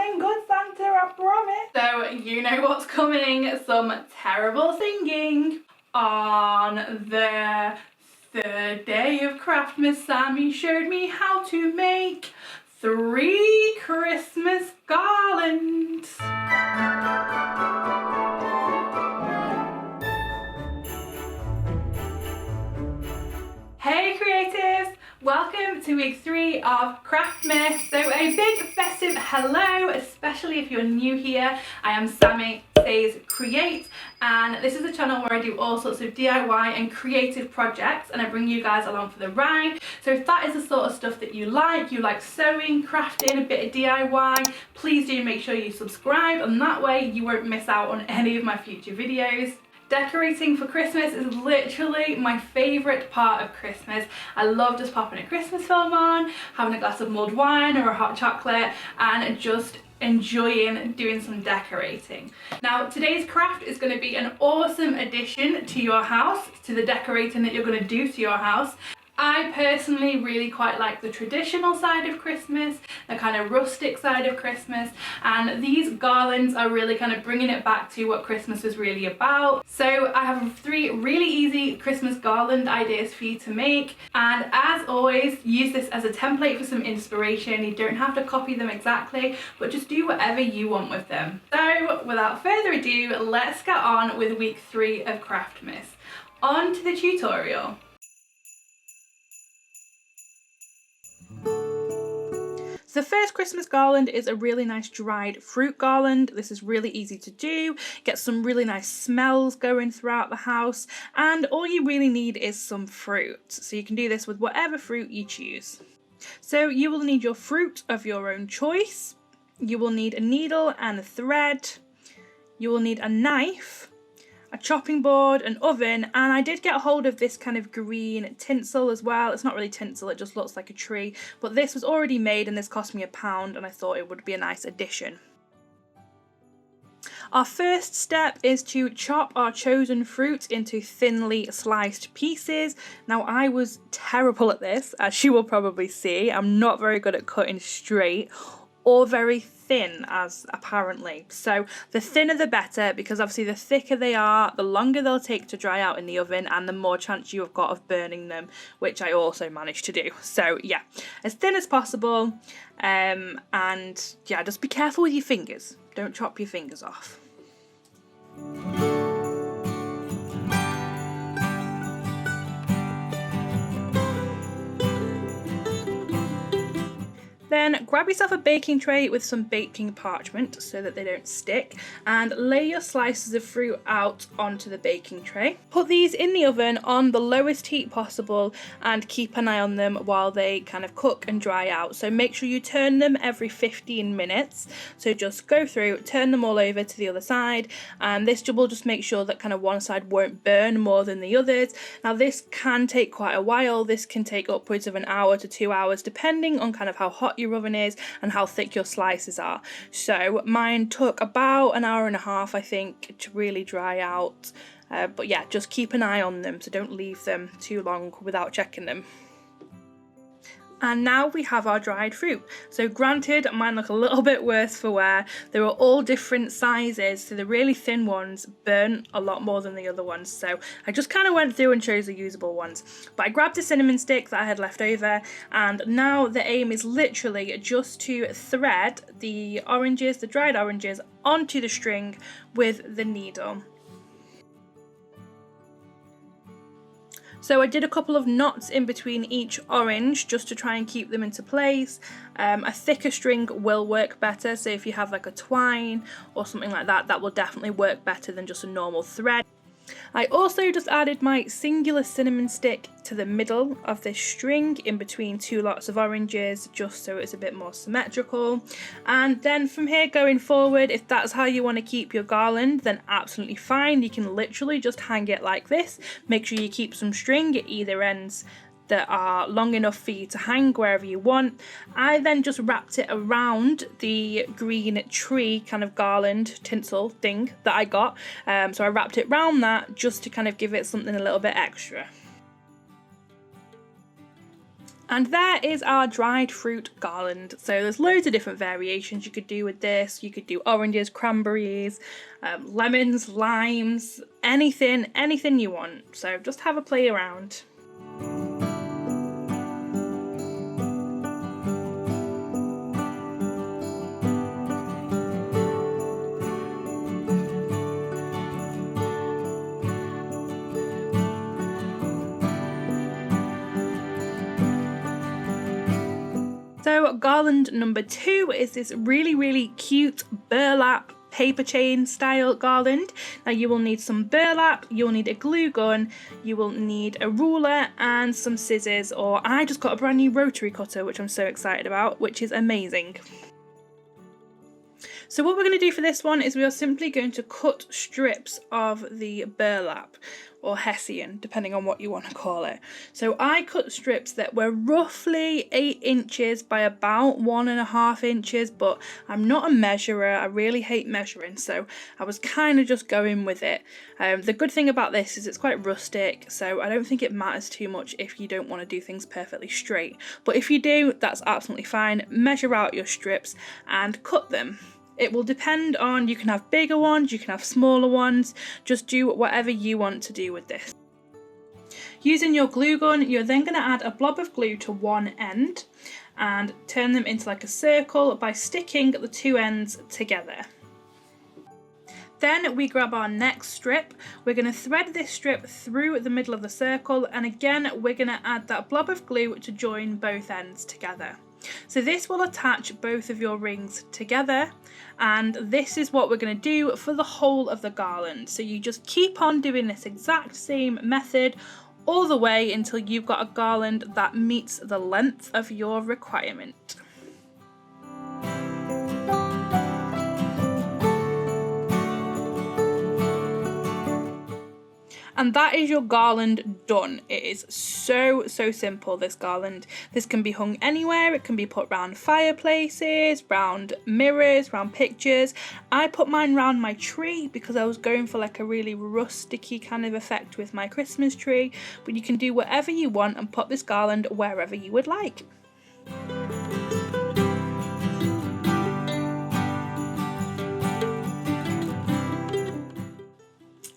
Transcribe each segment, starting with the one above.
coming good, Santa, I promise. So you know what's coming, some terrible singing. On the third day of craft, Miss Sammy showed me how to make 3 Christmas garlands. Hey creatives! Welcome to week 3 of Craftmas. So a big festive hello, especially if you're new here. I am Sammy Says Create, and this is a channel where I do all sorts of DIY and creative projects, and I bring you guys along for the ride. So if that is the sort of stuff that you like sewing, crafting, a bit of DIY, please do make sure you subscribe, and that way you won't miss out on any of my future videos. Decorating for Christmas is literally my favourite part of Christmas. I love just popping a Christmas film on, having a glass of mulled wine or a hot chocolate, and just enjoying doing some decorating. Now today's craft is going to be an awesome addition to your house, to the decorating that you're going to do to your house. I personally really quite like the traditional side of Christmas, the kind of rustic side of Christmas, and these garlands are really kind of bringing it back to what Christmas was really about. So I have 3 really easy Christmas garland ideas for you to make, and as always, use this as a template for some inspiration. You don't have to copy them exactly, but just do whatever you want with them. So without further ado, let's get on with week 3 of Craftmas. On to the tutorial. The first Christmas garland is a really nice dried fruit garland. This is really easy to do, get some really nice smells going throughout the house, and all you really need is some fruit. So you can do this with whatever fruit you choose. So you will need your fruit of your own choice, you will need a needle and a thread, you will need a knife, a chopping board, an oven, and I did get a hold of this kind of green tinsel as well. It's not really tinsel, it just looks like a tree, but this was already made and this cost me £1, and I thought it would be a nice addition. Our first step is to chop our chosen fruit into thinly sliced pieces. Now I was terrible at this, as you will probably see. I'm not very good at cutting straight or very thin, as apparently. So the thinner the better, because obviously the thicker they are, the longer they'll take to dry out in the oven and the more chance you have got of burning them, which I also managed to do. So yeah, as thin as possible, and yeah, just be careful with your fingers. Don't chop your fingers off. Then grab yourself a baking tray with some baking parchment so that they don't stick, and lay your slices of fruit out onto the baking tray. Put these in the oven on the lowest heat possible and keep an eye on them while they kind of cook and dry out. So make sure you turn them every 15 minutes. So just go through, turn them all over to the other side, and this will just make sure that kind of one side won't burn more than the others. Now this can take quite a while. This can take upwards of 1 hour to 2 hours depending on kind of how hot your oven is and how thick your slices are. So mine took about 1.5 hours, I think, to really dry out, but yeah, just keep an eye on them, so don't leave them too long without checking them. And now we have our dried fruit. So granted, mine look a little bit worse for wear. They were all different sizes, so the really thin ones burn a lot more than the other ones. So I just kind of went through and chose the usable ones. But I grabbed a cinnamon stick that I had left over, and now the aim is literally just to thread the oranges, the dried oranges, onto the string with the needle. So I did a couple of knots in between each orange just to try and keep them into place. A thicker string will work better, so if you have like a twine or something like that, that will definitely work better than just a normal thread. I also just added my singular cinnamon stick to the middle of this string in between 2 lots of oranges, just so it's a bit more symmetrical. And then from here going forward, if that's how you want to keep your garland, then absolutely fine. You can literally just hang it like this. Make sure you keep some string at either ends that are long enough for you to hang wherever you want. I then just wrapped it around the green tree kind of garland tinsel thing that I got. So I wrapped it around that just to kind of give it something a little bit extra. And there is our dried fruit garland. So there's loads of different variations you could do with this. You could do oranges, cranberries, lemons, limes, anything you want. So just have a play around. So garland number 2 is this really cute burlap paper chain style garland. Now you will need some burlap, you'll need a glue gun, you will need a ruler and some scissors, or I just got a brand new rotary cutter which I'm so excited about, which is amazing. So what we're going to do for this one is we are simply going to cut strips of the burlap, or hessian, depending on what you want to call it. So I cut strips that were roughly 8 inches by about 1.5 inches, but I'm not a measurer, I really hate measuring, so I was kind of just going with it. The good thing about this is it's quite rustic, so I don't think it matters too much if you don't want to do things perfectly straight. But if you do, that's absolutely fine. Measure out your strips and cut them. It will depend on, you can have bigger ones, you can have smaller ones, just do whatever you want to do with this. Using your glue gun, you're then going to add a blob of glue to one end and turn them into like a circle by sticking the 2 ends together. Then we grab our next strip, we're going to thread this strip through the middle of the circle, and again we're going to add that blob of glue to join both ends together. So this will attach both of your rings together, and this is what we're going to do for the whole of the garland. So you just keep on doing this exact same method all the way until you've got a garland that meets the length of your requirement. And that is your garland done. It is so simple, this garland. This can be hung anywhere. It can be put round fireplaces, round mirrors, round pictures. I put mine round my tree because I was going for like a really rusticy kind of effect with my Christmas tree. But you can do whatever you want and put this garland wherever you would like.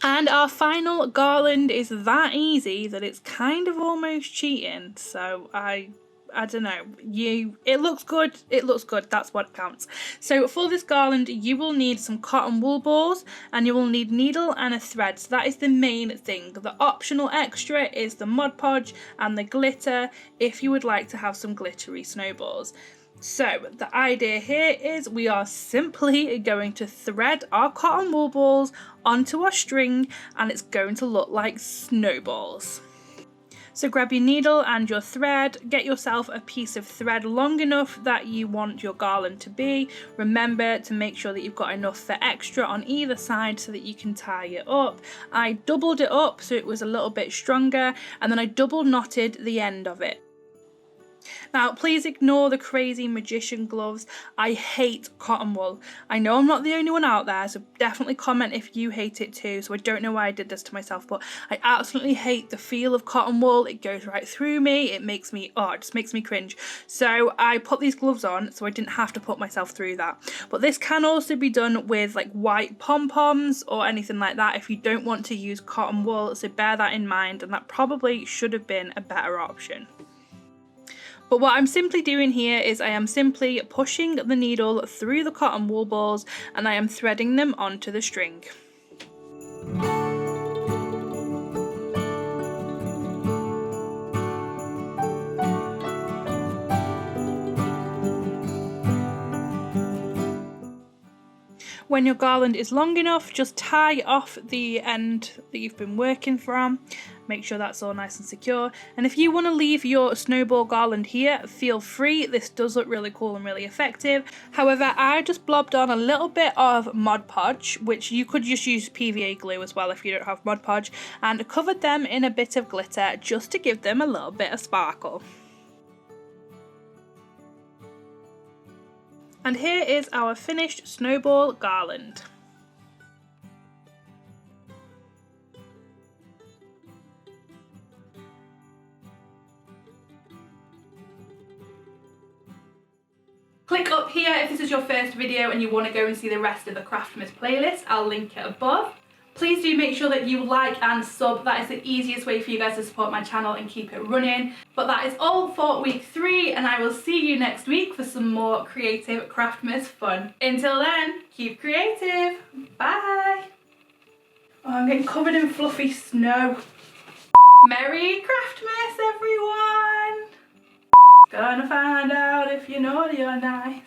And our final garland is that easy that it's kind of almost cheating. So I don't know, it looks good, that's what counts. So for this garland you will need some cotton wool balls and you will need needle and a thread. So that is the main thing. The optional extra is the Mod Podge and the glitter if you would like to have some glittery snowballs. So the idea here is we are simply going to thread our cotton wool balls onto our string and it's going to look like snowballs. So grab your needle and your thread, get yourself a piece of thread long enough that you want your garland to be. Remember to make sure that you've got enough for extra on either side so that you can tie it up. I doubled it up so it was a little bit stronger, and then I double knotted the end of it. Now please ignore the crazy magician gloves. I hate cotton wool. I know I'm not the only one out there, so definitely comment if you hate it too. So I don't know why I did this to myself, but I absolutely hate the feel of cotton wool. It goes right through me. It makes me, it just makes me cringe. So I put these gloves on so I didn't have to put myself through that. But this can also be done with like white pom-poms or anything like that if you don't want to use cotton wool. So bear that in mind, and that probably should have been a better option. But what I'm simply doing here is I am simply pushing the needle through the cotton wool balls and I am threading them onto the string. When your garland is long enough, just tie off the end that you've been working from. Make sure that's all nice and secure. And if you want to leave your snowball garland here, feel free. This does look really cool and really effective. However, I just blobbed on a little bit of Mod Podge, which you could just use PVA glue as well if you don't have Mod Podge, and covered them in a bit of glitter just to give them a little bit of sparkle. And here is our finished snowball garland. Click up here if this is your first video and you want to go and see the rest of the Craftmas playlist. I'll link it above. Please do make sure that you like and sub. That is the easiest way for you guys to support my channel and keep it running. But that is all for week 3, and I will see you next week for some more creative Craftmas fun. Until then, keep creative. Bye. Oh, I'm getting covered in fluffy snow. Merry Craftmas, everyone! Gonna find out if you're naughty or nice.